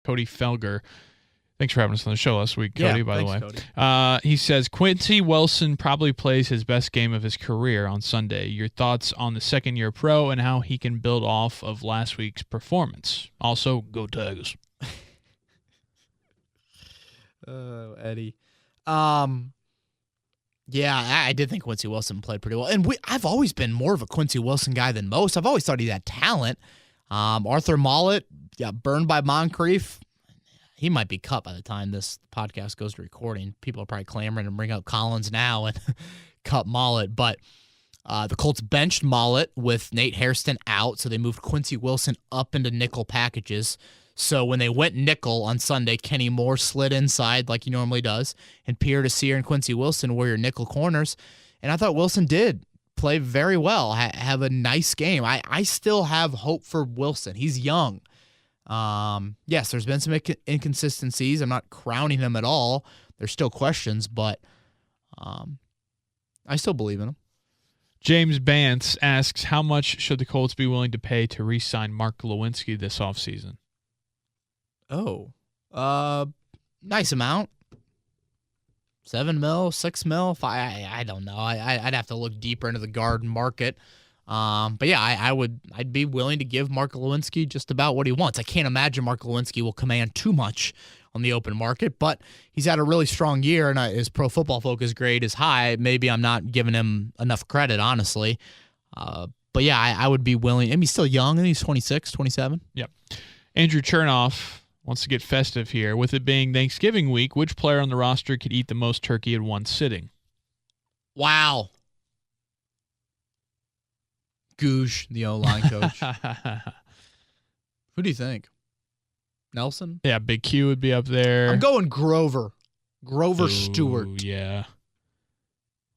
Cody Felger. Thanks for having us on the show last week, Cody, by the way. Cody. He says, Quincy Wilson probably plays his best game of his career on Sunday. Your thoughts on the second-year pro and how he can build off of last week's performance. Also, go Tigers. Oh, Eddie. Yeah, I did think Quincy Wilson played pretty well. And I've always been more of a Quincy Wilson guy than most. I've always thought he had talent. Arthur Mollett got burned by Moncrief. He might be cut by the time this podcast goes to recording. People are probably clamoring to bring out Collins now and cut Mollett. But the Colts benched Mollett with Nate Hairston out, so they moved Quincy Wilson up into nickel packages. So when they went nickel on Sunday, Kenny Moore slid inside like he normally does, and Pierre Desir and Quincy Wilson were your nickel corners. And I thought Wilson did play very well, have a nice game. I still have hope for Wilson. He's young. Yes, there's been some inconsistencies. I'm not crowning him at all. There's still questions, but I still believe in him. James Bance asks, how much should the Colts be willing to pay to re-sign Mark Lewinsky this offseason? Oh, nice amount. $7 million, $6 million. I don't know. I'd have to look deeper into the guard market. But yeah, I'd be willing to give Mark Lewinsky just about what he wants. I can't imagine Mark Lewinsky will command too much on the open market, but he's had a really strong year, and his Pro Football Focus grade is high. Maybe I'm not giving him enough credit, honestly. But yeah, I would be willing. And he's still young, and he's 26, 27. Yep. Andrew Chernoff wants to get festive here. With it being Thanksgiving week, which player on the roster could eat the most turkey in one sitting? Wow. Googe, the O-line coach. Who do you think? Nelson? Yeah, Big Q would be up there. I'm going Grover. Grover Stewart. Yeah.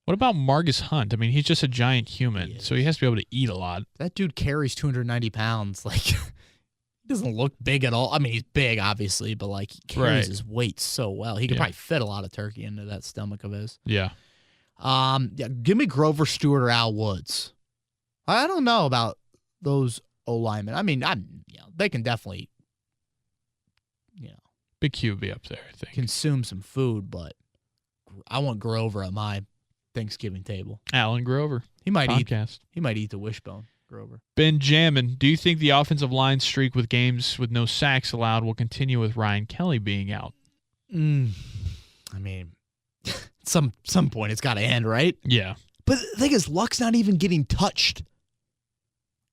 What about Margus Hunt? I mean, he's just a giant human, so he has to be able to eat a lot. That dude carries 290 pounds. Like, he doesn't look big at all. I mean, he's big, obviously, but, like, he carries his weight so well. He could probably fit a lot of turkey into that stomach of his. Yeah. Give me Grover Stewart or Al Woods. I don't know about those O-linemen. I mean, they can definitely, Big Q would be up there, I think. Consume some food, but I want Grover at my Thanksgiving table. Alan Grover. He might eat the wishbone, Grover. Benjamin, do you think the offensive line streak with games with no sacks allowed will continue with Ryan Kelly being out? I mean, some point it's got to end, right? Yeah. But the thing is, Luck's not even getting touched.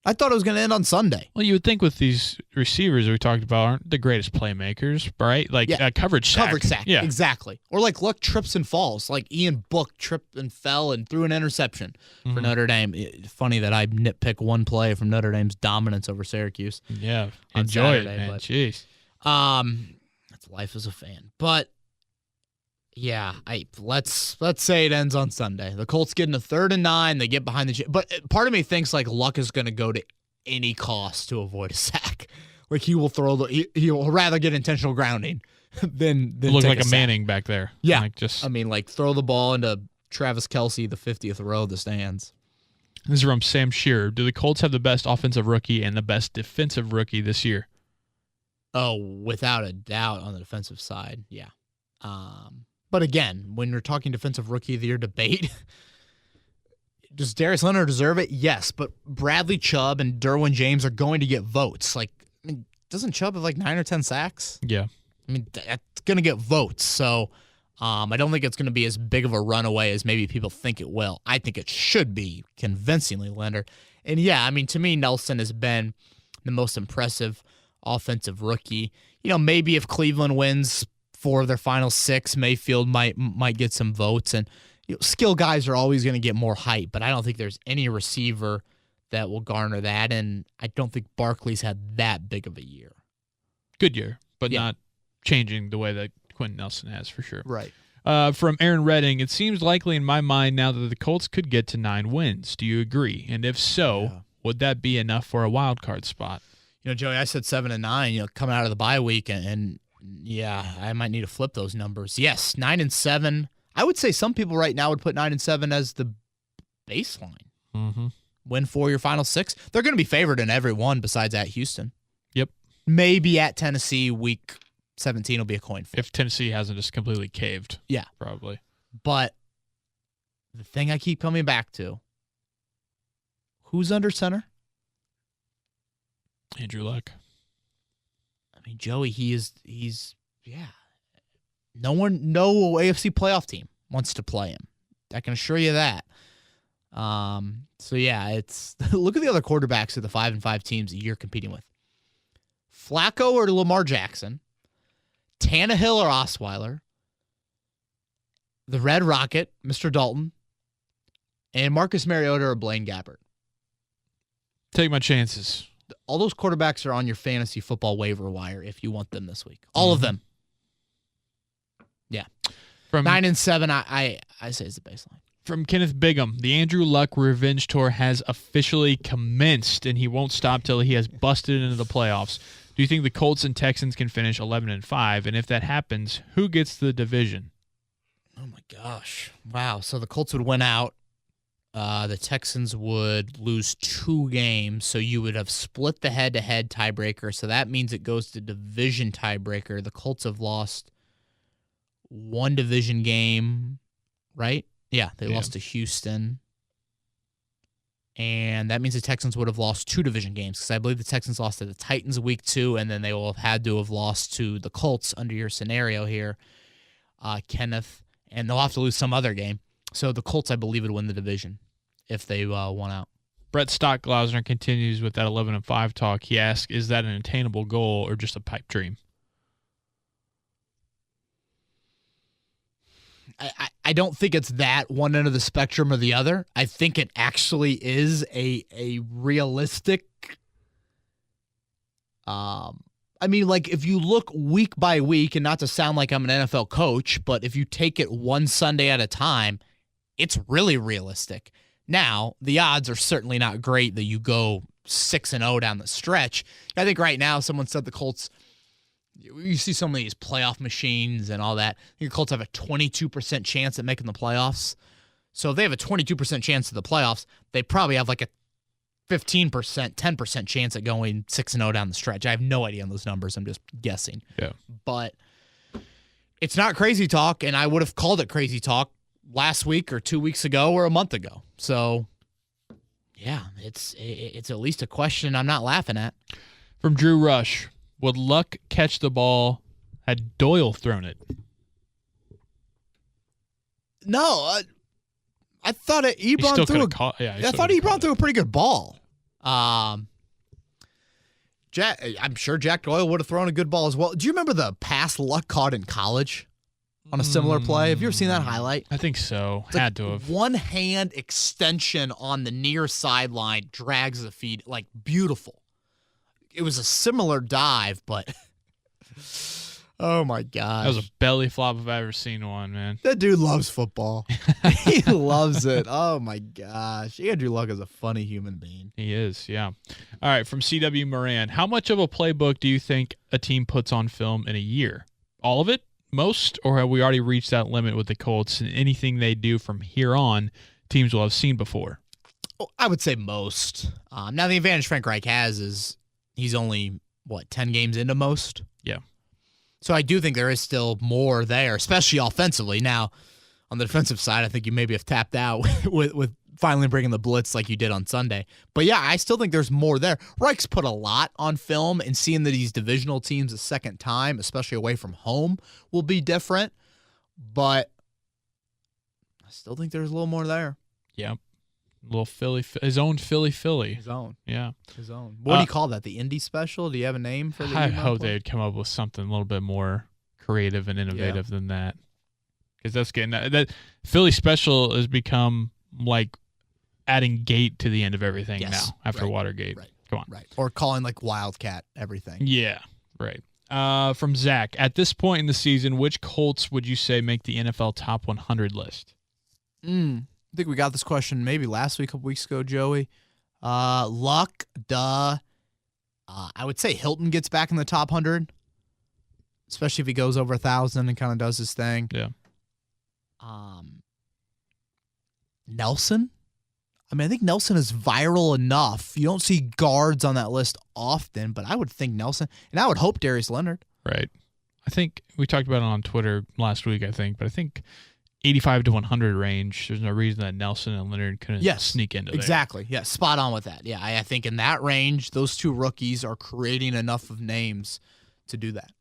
I thought it was going to end on Sunday. Well, you would think with these receivers we talked about aren't the greatest playmakers, right? Like coverage sack. Coverage sack, yeah. Exactly. Or like Luck trips and falls. Like Ian Book tripped and fell and threw an interception for Notre Dame. Funny that I nitpick one play from Notre Dame's dominance over Syracuse. Yeah, enjoy it, man. Jeez. That's life as a fan. But yeah, let's say it ends on Sunday. The Colts get in a 3rd and 9. They get behind the but part of me thinks like Luck is going to go to any cost to avoid a sack. Like he will he'll rather get intentional grounding than look take like a sack. Manning back there. Yeah, like throw the ball into Travis Kelce, the 50th row of the stands. This is from Sam Shearer. Do the Colts have the best offensive rookie and the best defensive rookie this year? Oh, without a doubt on the defensive side, yeah. But again, when you're talking defensive rookie of the year debate, does Darius Leonard deserve it? Yes, but Bradley Chubb and Derwin James are going to get votes. Like, I mean, doesn't Chubb have like 9 or 10 sacks? Yeah. I mean, that's going to get votes. So I don't think it's going to be as big of a runaway as maybe people think it will. I think it should be convincingly Leonard. And yeah, I mean, to me, Nelson has been the most impressive offensive rookie. Maybe if Cleveland wins 4 of their final 6, Mayfield might get some votes, and skill guys are always going to get more hype, but I don't think there's any receiver that will garner that, and I don't think Barkley's had that big of a year. Good year, but not changing the way that Quentin Nelson has for sure. Right. From Aaron Redding, it seems likely in my mind now that the Colts could get to 9 wins. Do you agree? And if so, would that be enough for a wild card spot? Joey, I said 7 and 9. Coming out of the bye week, and yeah, I might need to flip those numbers. Yes, 9 and 7. I would say some people right now would put 9 and 7 as the baseline. Mm-hmm. Win 4 your final 6. They're going to be favored in every one besides at Houston. Yep. maybe at Tennessee week 17 will be a coin flip. If Tennessee hasn't just completely caved. Yeah. Probably. But the thing I keep coming back to, who's under center? Andrew Luck. I mean, Joey, he's no AFC playoff team wants to play him. I can assure you that. So yeah, it's look at the other quarterbacks of the 5-5 teams that you're competing with. Flacco or Lamar Jackson, Tannehill or Osweiler, the Red Rocket, Mr. Dalton, and Marcus Mariota or Blaine Gabbert. Take my chances. All those quarterbacks are on your fantasy football waiver wire if you want them this week. All of them. Yeah. From 9 and 7, I say is the baseline. From Kenneth Bigham, the Andrew Luck Revenge Tour has officially commenced, and he won't stop till he has busted into the playoffs. Do you think the Colts and Texans can finish 11-5? And if that happens, who gets the division? Oh my gosh! Wow. So the Colts would win out. The Texans would lose 2 games, so you would have split the head-to-head tiebreaker. So that means it goes to division tiebreaker. The Colts have lost 1 division game, right? Yeah, they lost to Houston. And that means the Texans would have lost 2 division games because I believe the Texans lost to the Titans week 2, and then they will have had to have lost to the Colts under your scenario here, Kenneth. And they'll have to lose some other game. So the Colts, I believe, would win the division if they won out. Brett Stockglausner continues with that 11-5 talk. He asks, is that an attainable goal or just a pipe dream? I don't think it's that one end of the spectrum or the other. I think it actually is a realistic. I mean, like if you look week by week, and not to sound like I'm an NFL coach, but if you take it one Sunday at a time, it's really realistic. Now, the odds are certainly not great that you go 6-0 down the stretch. I think right now someone said the Colts. You see some of these playoff machines and all that. I think the Colts have a 22% chance at making the playoffs. So if they have a 22% chance of the playoffs, they probably have like a 15%, 10% chance at going 6-0 down the stretch. I have no idea on those numbers. I'm just guessing. Yeah. But it's not crazy talk, and I would have called it crazy talk last week or 2 weeks ago or a month ago. So, yeah, it's at least a question I'm not laughing at. From Drew Rush. Would Luck catch the ball had Doyle thrown it? No, I thought Ebron threw I thought Ebron threw a pretty good ball. I'm sure Jack Doyle would have thrown a good ball as well. Do you remember the pass Luck caught in college on a similar play? Have you ever seen that highlight? I think so. It's Had to have. One hand extension on the near sideline, drags the feet, like beautiful. It was a similar dive, but oh my gosh. That was a belly flop if I've ever seen one, man. That dude loves football. He loves it. Oh my gosh. Andrew Luck is a funny human being. He is, yeah. All right, from CW Moran. How much of a playbook do you think a team puts on film in a year? All of it? Most? Or have we already reached that limit with the Colts and anything they do from here on, teams will have seen before? Oh, I would say most. Now, the advantage Frank Reich has is he's only, 10 games into most? Yeah. So I do think there is still more there, especially offensively. Now, on the defensive side, I think you maybe have tapped out with finally bringing the blitz like you did on Sunday. But yeah, I still think there's more there. Reich's put a lot on film, and seeing that these divisional teams a second time, especially away from home, will be different. But I still think there's a little more there. Yeah. Little his own Philly. His own. Yeah. His own. What do you call that? The indie special? Do you have a name for the I hope they'd come up with something a little bit more creative and innovative than that. Because that's getting that Philly special has become like adding gate to the end of everything now after Watergate. Right. Come on. Right. Or calling like Wildcat everything. Yeah. Right. From Zach, at this point in the season, which Colts would you say make the NFL top 100 list? I think we got this question maybe last week, a couple weeks ago, Joey. Luck, duh. I would say Hilton gets back in the top 100, especially if he goes over 1,000 and kind of does his thing. Yeah. Nelson, I mean, I think Nelson is viral enough. You don't see guards on that list often, but I would think Nelson, and I would hope Darius Leonard. Right. I think we talked about it on Twitter last week, but I think 85 to 100 range, there's no reason that Nelson and Leonard couldn't sneak into there. Exactly. Yeah, spot on with that. Yeah, I think in that range, those two rookies are creating enough of names to do that.